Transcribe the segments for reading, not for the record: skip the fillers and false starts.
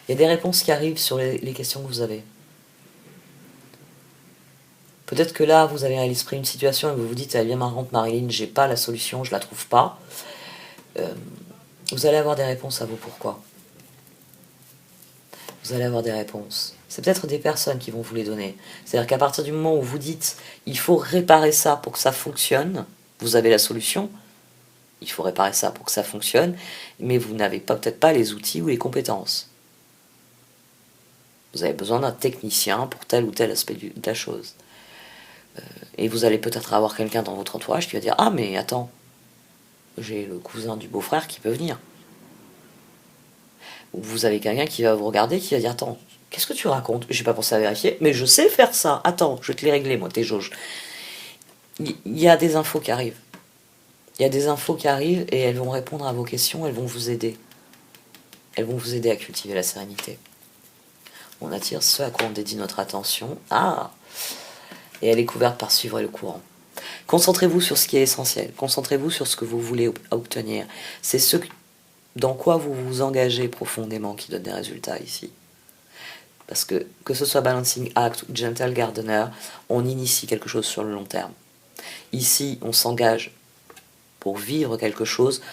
Il y a des réponses qui arrivent sur les questions que vous avez. Peut-être que là, vous avez à l'esprit une situation et vous vous dites, elle est bien marrante Marilyn, j'ai pas la solution, je la trouve pas. Vous allez avoir des réponses à vos pourquoi. Vous allez avoir des réponses. C'est peut-être des personnes qui vont vous les donner. C'est-à-dire qu'à partir du moment où vous dites, il faut réparer ça pour que ça fonctionne, vous avez la solution, il faut réparer ça pour que ça fonctionne, mais vous n'avez peut-être pas les outils ou les compétences. Vous avez besoin d'un technicien pour tel ou tel aspect de la chose. Et vous allez peut-être avoir quelqu'un dans votre entourage qui va dire, ah mais attends, j'ai le cousin du beau-frère qui peut venir. Ou vous avez quelqu'un qui va vous regarder, qui va dire, attends, qu'est-ce que tu racontes? J'ai pas pensé à vérifier, mais je sais faire ça. Attends, je vais te les régler, moi, tes jauges. Il y a des infos qui arrivent. Il y a des infos qui arrivent et elles vont répondre à vos questions, elles vont vous aider. Elles vont vous aider à cultiver la sérénité. On attire ce à quoi on dédie notre attention. Ah! Et elle est couverte par suivre le courant. Concentrez-vous sur ce qui est essentiel. Concentrez-vous sur ce que vous voulez obtenir. C'est ce dans quoi vous vous engagez profondément qui donne des résultats ici. Parce que ce soit Balancing Act ou Gentle Gardener, on initie quelque chose sur le long terme. Ici, on s'engage pour vivre quelque chose.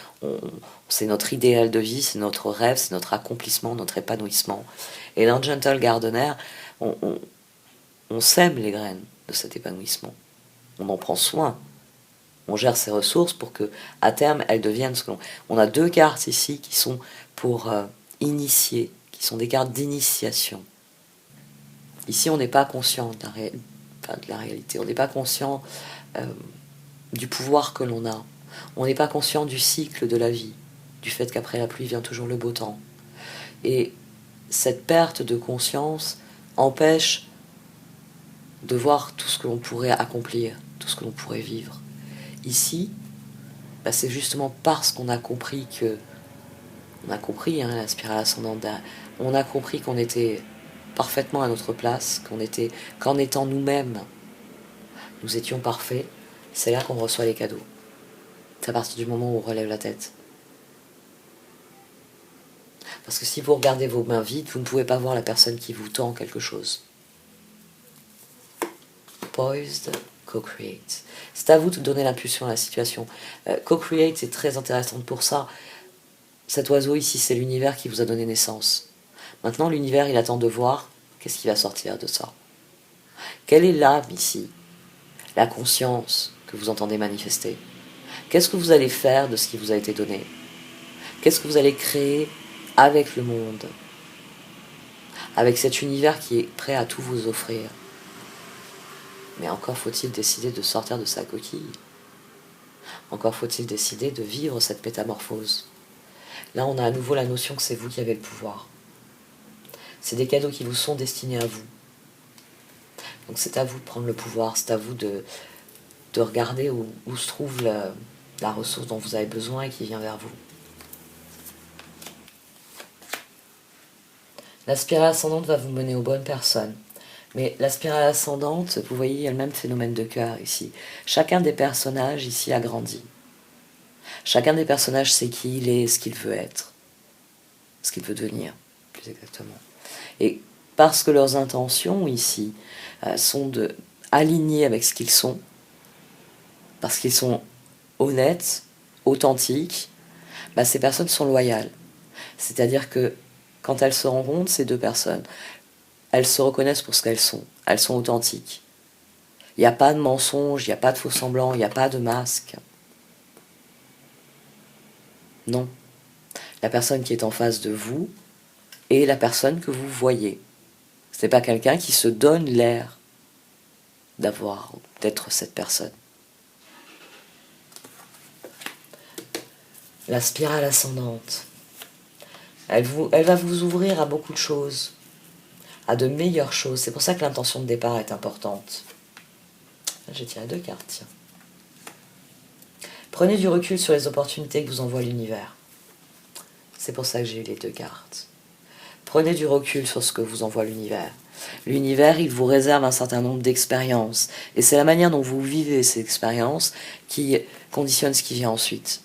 C'est notre idéal de vie, c'est notre rêve, c'est notre accomplissement, notre épanouissement. Et dans Gentle Gardener, on sème les graines de cet épanouissement. On en prend soin. On gère ses ressources pour que, à terme, elles deviennent ce que l'on... On a 2 cartes ici qui sont pour initier, qui sont des cartes d'initiation. Ici, on n'est pas conscient de la réalité. On n'est pas conscient du pouvoir que l'on a. On n'est pas conscient du cycle de la vie, du fait qu'après la pluie vient toujours le beau temps. Et cette perte de conscience empêche de voir tout ce que l'on pourrait accomplir, tout ce que l'on pourrait vivre. Ici, c'est justement parce qu'on a compris que... On a compris, la spirale ascendante, on a compris qu'on était parfaitement à notre place, qu'en étant nous-mêmes, nous étions parfaits, c'est là qu'on reçoit les cadeaux. C'est à partir du moment où on relève la tête. Parce que si vous regardez vos mains vides, vous ne pouvez pas voir la personne qui vous tend quelque chose. Poised, co-create. C'est à vous de donner l'impulsion à la situation. Co-create, c'est très intéressant pour ça. Cet oiseau ici, c'est l'univers qui vous a donné naissance. Maintenant, l'univers, il attend de voir qu'est-ce qui va sortir de ça. Quelle est l'âme ici? La conscience que vous entendez manifester. Qu'est-ce que vous allez faire de ce qui vous a été donné? Qu'est-ce que vous allez créer avec le monde? Avec cet univers qui est prêt à tout vous offrir. Mais encore faut-il décider de sortir de sa coquille. Encore faut-il décider de vivre cette métamorphose. Là, on a à nouveau la notion que c'est vous qui avez le pouvoir. C'est des cadeaux qui vous sont destinés à vous. Donc c'est à vous de prendre le pouvoir, c'est à vous de regarder où se trouve la ressource dont vous avez besoin et qui vient vers vous. La spirale ascendante va vous mener aux bonnes personnes. Mais la spirale ascendante, vous voyez, il y a le même phénomène de cœur ici. Chacun des personnages ici a grandi. Chacun des personnages sait qui il est, ce qu'il veut être, ce qu'il veut devenir, plus exactement. Et parce que leurs intentions ici sont alignées avec ce qu'ils sont, parce qu'ils sont honnêtes, authentiques, ces personnes sont loyales. C'est-à-dire que quand elles se rencontrent, ces 2 personnes, elles se reconnaissent pour ce qu'elles sont authentiques. Il n'y a pas de mensonge, il n'y a pas de faux semblants, il n'y a pas de masque. Non. La personne qui est en face de vous est la personne que vous voyez. Ce n'est pas quelqu'un qui se donne l'air d'être cette personne. La spirale ascendante, elle va vous ouvrir à beaucoup de choses, à de meilleures choses. C'est pour ça que l'intention de départ est importante. J'ai tiré 2 cartes, tiens. Prenez du recul sur les opportunités que vous envoie l'univers. C'est pour ça que j'ai eu les 2 cartes. Prenez du recul sur ce que vous envoie l'univers. L'univers, il vous réserve un certain nombre d'expériences. Et c'est la manière dont vous vivez ces expériences qui conditionne ce qui vient ensuite.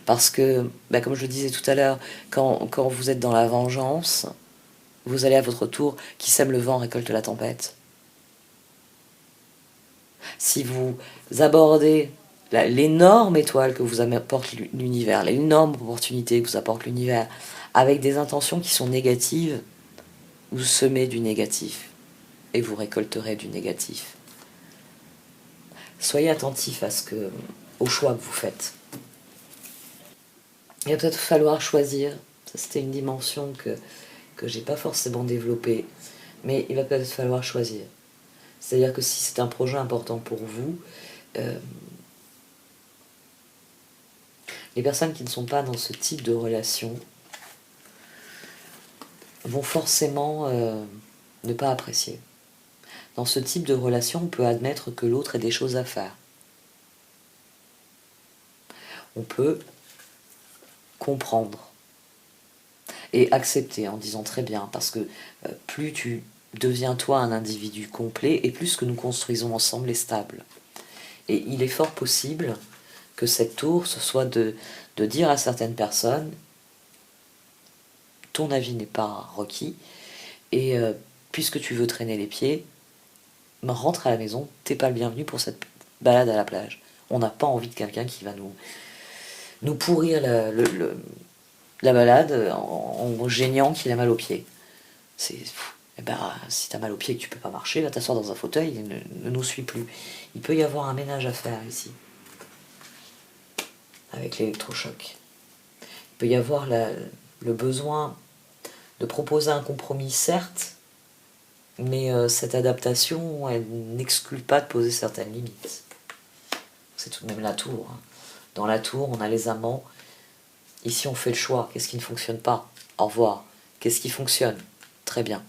Parce que, comme je le disais tout à l'heure, quand vous êtes dans la vengeance, vous allez à votre tour, qui sème le vent récolte la tempête. Si vous abordez l'énorme étoile que vous apporte l'univers, l'énorme opportunité que vous apporte l'univers, avec des intentions qui sont négatives, vous semez du négatif et vous récolterez du négatif. Soyez attentif au choix que vous faites. Il va peut-être falloir choisir. Ça, c'était une dimension que j'ai pas forcément développée, mais il va peut-être falloir choisir. C'est-à-dire que si c'est un projet important pour vous, les personnes qui ne sont pas dans ce type de relation vont forcément ne pas apprécier. Dans ce type de relation, on peut admettre que l'autre ait des choses à faire. On peut comprendre et accepter en disant très bien, parce que plus tu deviens toi un individu complet, et plus ce que nous construisons ensemble est stable. Et il est fort possible que cette tour, ce soit de dire à certaines personnes, ton avis n'est pas requis, et puisque tu veux traîner les pieds, rentre à la maison, t'es pas le bienvenu pour cette balade à la plage. On n'a pas envie de quelqu'un qui va nous pourrir la balade en gênant qu'il a mal aux pieds. Si t'as mal aux pieds et que tu peux pas marcher, va t'asseoir dans un fauteuil et ne nous suis plus. Il peut y avoir un ménage à faire ici, avec l'électrochoc. Il peut y avoir le besoin de proposer un compromis, certes, mais cette adaptation, elle n'exclut pas de poser certaines limites. C'est tout de même la tour. Hein. Dans la tour, on a les amants. Ici, on fait le choix. Qu'est-ce qui ne fonctionne pas? Au revoir. Qu'est-ce qui fonctionne? Très bien.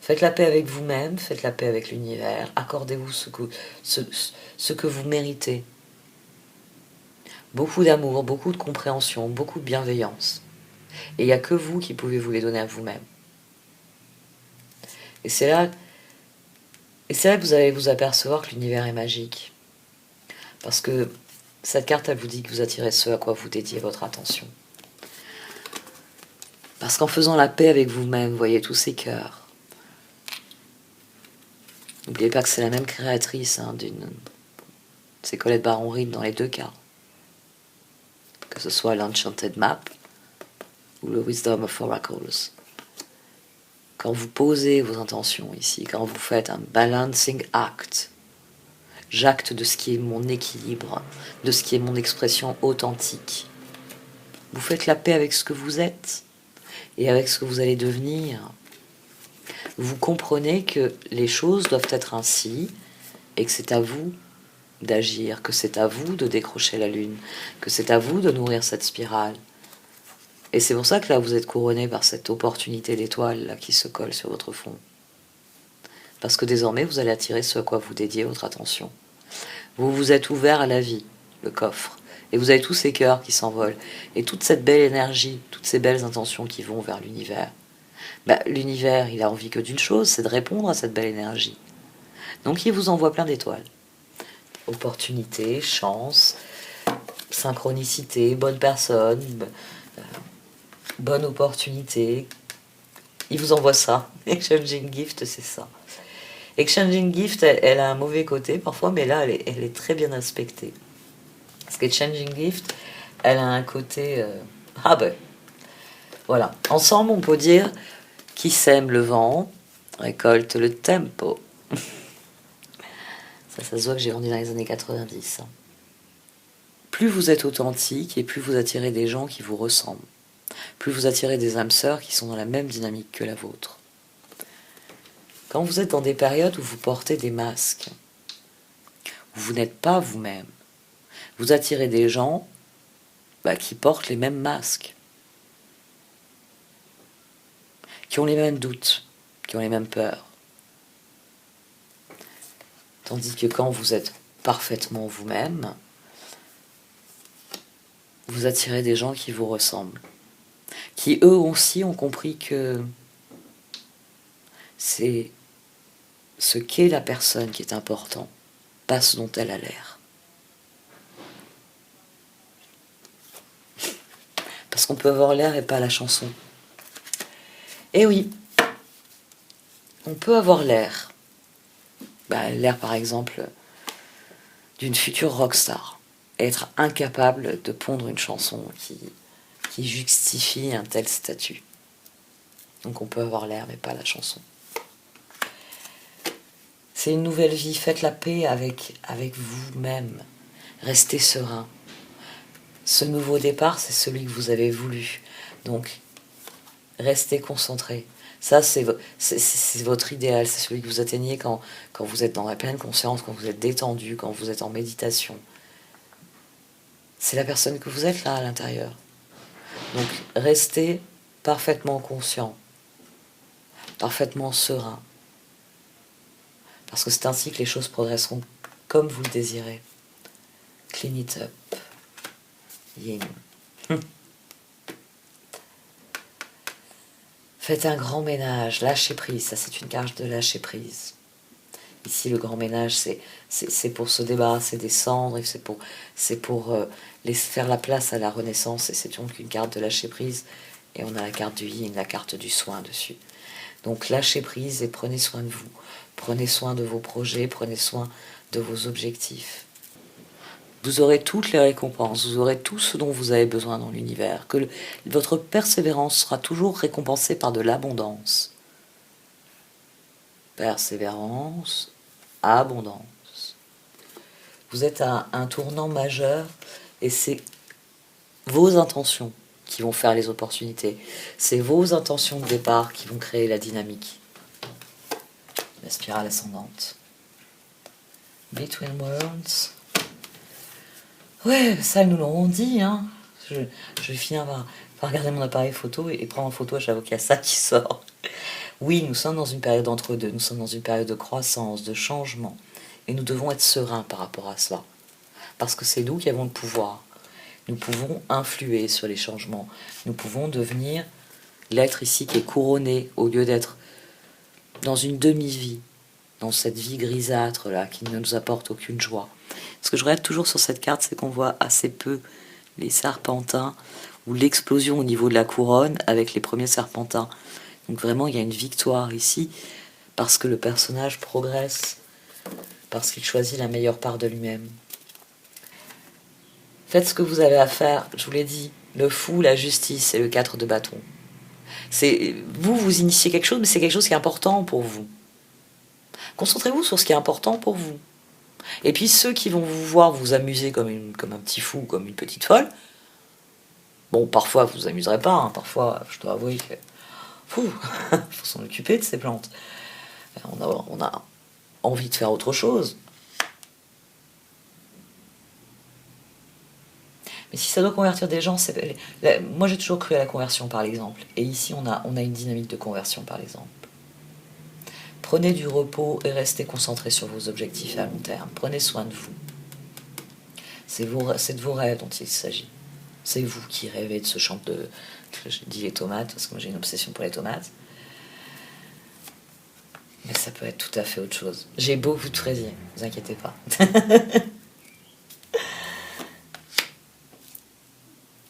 Faites la paix avec vous-même, faites la paix avec l'univers. Accordez-vous ce que vous méritez. Beaucoup d'amour, beaucoup de compréhension, beaucoup de bienveillance. Et il n'y a que vous qui pouvez vous les donner à vous-même. Et c'est là que vous allez vous apercevoir que l'univers est magique. Parce que cette carte, elle vous dit que vous attirez ce à quoi vous dédiez votre attention. Parce qu'en faisant la paix avec vous-même, vous voyez tous ces cœurs. N'oubliez pas que c'est la même créatrice c'est Colette Baron-Reid dans les deux cas. Que ce soit l'Enchanted Map ou le Wisdom of Oracles. Quand vous posez vos intentions ici, quand vous faites un balancing act, j'acte de ce qui est mon équilibre, de ce qui est mon expression authentique. Vous faites la paix avec ce que vous êtes et avec ce que vous allez devenir. Vous comprenez que les choses doivent être ainsi et que c'est à vous d'agir, que c'est à vous de décrocher la lune, que c'est à vous de nourrir cette spirale. Et c'est pour ça que là vous êtes couronné par cette opportunité d'étoile là qui se colle sur votre front. Parce que désormais vous allez attirer ce à quoi vous dédiez votre attention. Vous vous êtes ouvert à la vie, le coffre, et vous avez tous ces cœurs qui s'envolent, et toute cette belle énergie, toutes ces belles intentions qui vont vers l'univers. L'univers, il a envie que d'une chose, c'est de répondre à cette belle énergie. Donc il vous envoie plein d'étoiles. Opportunité, chance, synchronicité, bonne personne, bonne opportunité. Il vous envoie ça. Exchanging Gift, c'est ça. Exchanging Gift, elle a un mauvais côté parfois, mais là, elle est très bien inspectée. Parce qu'Exchanging Gift, elle a un côté... voilà. Ensemble, on peut dire qui sème le vent récolte le tempo. Ça se voit que j'ai grandi dans les années 90. Plus vous êtes authentique et plus vous attirez des gens qui vous ressemblent. Plus vous attirez des âmes sœurs qui sont dans la même dynamique que la vôtre. Quand vous êtes dans des périodes où vous portez des masques, où vous n'êtes pas vous-même, vous attirez des gens qui portent les mêmes masques, qui ont les mêmes doutes, qui ont les mêmes peurs. Tandis que quand vous êtes parfaitement vous-même, vous attirez des gens qui vous ressemblent, qui eux aussi ont compris que c'est ce qu'est la personne qui est important, pas ce dont elle a l'air. Parce qu'on peut avoir l'air et pas la chanson. Eh oui, on peut avoir l'air. L'air par exemple d'une future rockstar. Et être incapable de pondre une chanson qui justifie un tel statut. Donc on peut avoir l'air mais pas la chanson. C'est une nouvelle vie, faites la paix avec vous-même. Restez serein. Ce nouveau départ, c'est celui que vous avez voulu. Donc, restez concentré. Ça, c'est votre idéal, c'est celui que vous atteignez quand vous êtes dans la pleine conscience, quand vous êtes détendu, quand vous êtes en méditation. C'est la personne que vous êtes là à l'intérieur. Donc, restez parfaitement conscient, parfaitement serein. Parce que c'est ainsi que les choses progresseront comme vous le désirez. Clean it up. Yin. Faites un grand ménage, lâchez prise. Ça, c'est une carte de lâcher prise. Ici, le grand ménage, c'est pour se débarrasser des cendres, c'est pour faire la place à la renaissance. Et c'est donc une carte de lâcher prise. Et on a la carte du yin, la carte du soin dessus. Donc lâchez prise et prenez soin de vous. Prenez soin de vos projets, prenez soin de vos objectifs. Vous aurez toutes les récompenses, vous aurez tout ce dont vous avez besoin dans l'univers. Votre persévérance sera toujours récompensée par de l'abondance. Persévérance, abondance. Vous êtes à un tournant majeur et c'est vos intentions qui vont faire les opportunités. C'est vos intentions de départ qui vont créer la dynamique. La spirale ascendante. Between Worlds. Ouais, ça, ils nous l'auront dit, hein. Je vais finir par regarder mon appareil photo et prendre en photo à chaque fois qu'il y a ça qui sort. Oui, nous sommes dans une période entre-deux, nous sommes dans une période de croissance, de changement. Et nous devons être sereins par rapport à cela. Parce que c'est nous qui avons le pouvoir. Nous pouvons influer sur les changements. Nous pouvons devenir l'être ici qui est couronné au lieu d'être dans une demi-vie, dans cette vie grisâtre là qui ne nous apporte aucune joie. Ce que je regarde toujours sur cette carte, c'est qu'on voit assez peu les serpentins ou l'explosion au niveau de la couronne avec les premiers serpentins. Donc vraiment, il y a une victoire ici parce que le personnage progresse, parce qu'il choisit la meilleure part de lui-même. Faites ce que vous avez à faire, je vous l'ai dit, le fou, la justice et le 4 de bâton. Vous initiez quelque chose, mais c'est quelque chose qui est important pour vous. Concentrez-vous sur ce qui est important pour vous. Et puis ceux qui vont vous voir vous amuser comme un petit fou, comme une petite folle, bon, parfois vous vous amuserez pas, hein, parfois je dois avouer que faut s'en occuper de ces plantes. On a envie de faire autre chose. Mais si ça doit convertir des gens, moi j'ai toujours cru à la conversion par l'exemple. Et ici on a une dynamique de conversion par l'exemple. Prenez du repos et restez concentrés sur vos objectifs à long terme. Prenez soin de vous. C'est de vos rêves dont il s'agit. C'est vous qui rêvez de ce champ de... Je dis les tomates, parce que moi j'ai une obsession pour les tomates. Mais ça peut être tout à fait autre chose. J'ai beaucoup de fraisiers, ne vous inquiétez pas.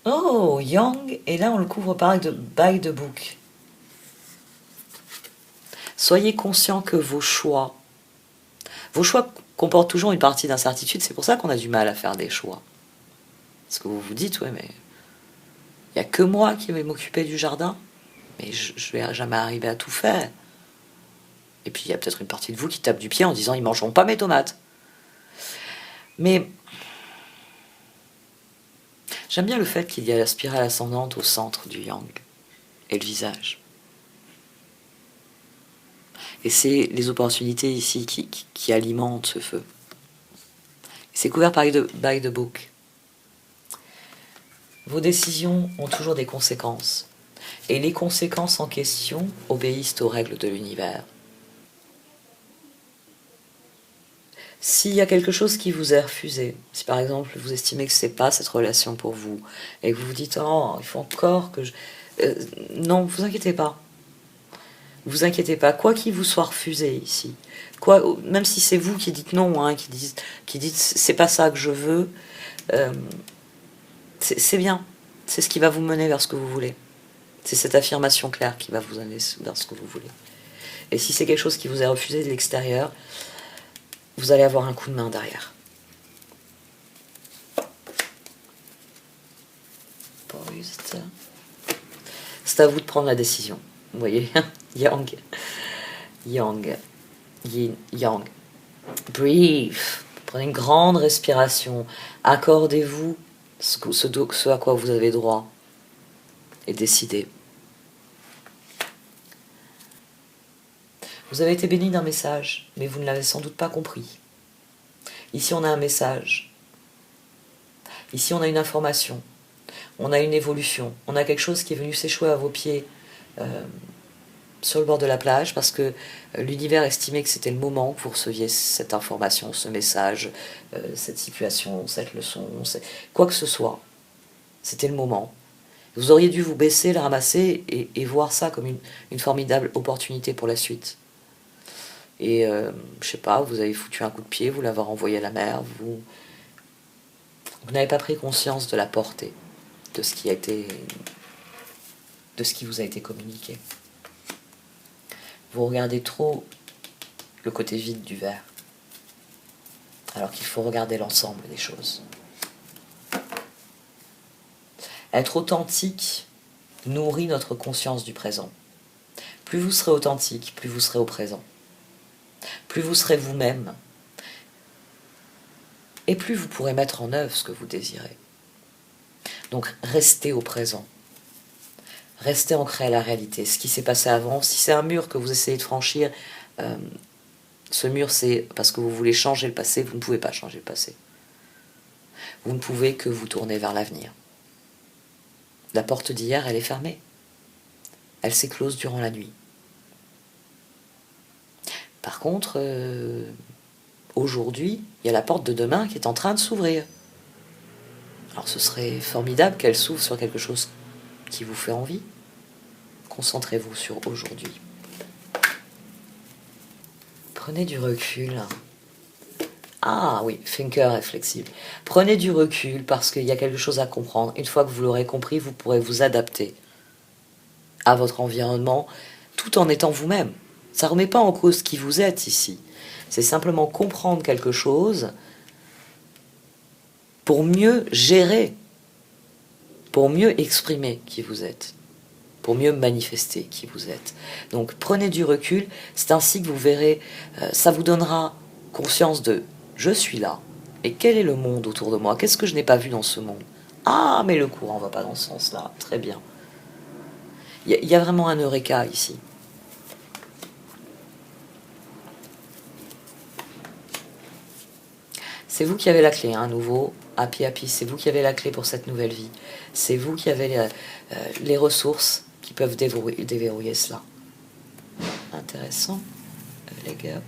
Oh, Yang, et là on le couvre par by the book. Soyez conscient que vos choix comportent toujours une partie d'incertitude, c'est pour ça qu'on a du mal à faire des choix. Parce que vous vous dites, ouais, mais il n'y a que moi qui vais m'occuper du jardin, mais je vais jamais arriver à tout faire. Et puis il y a peut-être une partie de vous qui tape du pied en disant, ils mangeront pas mes tomates. Mais j'aime bien le fait qu'il y a la spirale ascendante au centre du yang et le visage. Et c'est les opportunités ici qui alimentent ce feu. C'est couvert by the book. Vos décisions ont toujours des conséquences. Et les conséquences en question obéissent aux règles de l'univers. S'il y a quelque chose qui vous est refusé, si par exemple vous estimez que c'est pas cette relation pour vous, et que vous vous dites, oh, il faut encore que je... non, vous inquiétez pas. Vous inquiétez pas, quoi qu'il vous soit refusé ici, même si c'est vous qui dites non, hein, qui dites c'est pas ça que je veux, c'est bien. C'est ce qui va vous mener vers ce que vous voulez. C'est cette affirmation claire qui va vous amener vers ce que vous voulez. Et si c'est quelque chose qui vous est refusé de l'extérieur, vous allez avoir un coup de main derrière. C'est à vous de prendre la décision. Vous voyez, Yang, Yang, Yin, Yang. Breathe. Prenez une grande respiration. Accordez-vous ce à quoi vous avez droit. Et décidez. Vous avez été béni d'un message, mais vous ne l'avez sans doute pas compris. Ici, on a un message. Ici, on a une information. On a une évolution. On a quelque chose qui est venu s'échouer à vos pieds sur le bord de la plage parce que l'univers estimait que c'était le moment que vous receviez cette information, ce message, cette situation, cette leçon, quoi que ce soit. C'était le moment. Vous auriez dû vous baisser, le ramasser et voir ça comme une formidable opportunité pour la suite. Et je sais pas, vous avez foutu un coup de pied, vous l'avez renvoyé à la mer, vous n'avez pas pris conscience de la portée de ce qui vous a été communiqué. Vous regardez trop le côté vide du verre, alors qu'il faut regarder l'ensemble des choses. Être authentique nourrit notre conscience du présent. Plus vous serez authentique, plus vous serez au présent. Plus vous serez vous-même, et plus vous pourrez mettre en œuvre ce que vous désirez. Donc restez au présent. Restez ancré à la réalité. Ce qui s'est passé avant, si c'est un mur que vous essayez de franchir, ce mur c'est parce que vous voulez changer le passé, vous ne pouvez pas changer le passé. Vous ne pouvez que vous tourner vers l'avenir. La porte d'hier, elle est fermée. Elle s'est close durant la nuit. Par contre, aujourd'hui, il y a la porte de demain qui est en train de s'ouvrir. Alors ce serait formidable qu'elle s'ouvre sur quelque chose qui vous fait envie. Concentrez-vous sur aujourd'hui. Prenez du recul. Ah oui, thinker est flexible. Prenez du recul parce qu'il y a quelque chose à comprendre. Une fois que vous l'aurez compris, vous pourrez vous adapter à votre environnement tout en étant vous-même. Ça ne remet pas en cause qui vous êtes ici. C'est simplement comprendre quelque chose pour mieux gérer, pour mieux exprimer qui vous êtes, pour mieux manifester qui vous êtes. Donc prenez du recul, c'est ainsi que vous verrez, ça vous donnera conscience de « je suis là ». Et quel est le monde autour de moi? Qu'est-ce que je n'ai pas vu dans ce monde? Ah, mais le courant ne va pas dans ce sens-là. Très bien. Il y a vraiment un eureka ici. C'est vous qui avez la clé, à nouveau, happy, c'est vous qui avez la clé pour cette nouvelle vie. C'est vous qui avez les ressources qui peuvent déverrouiller cela. Intéressant. Leg up.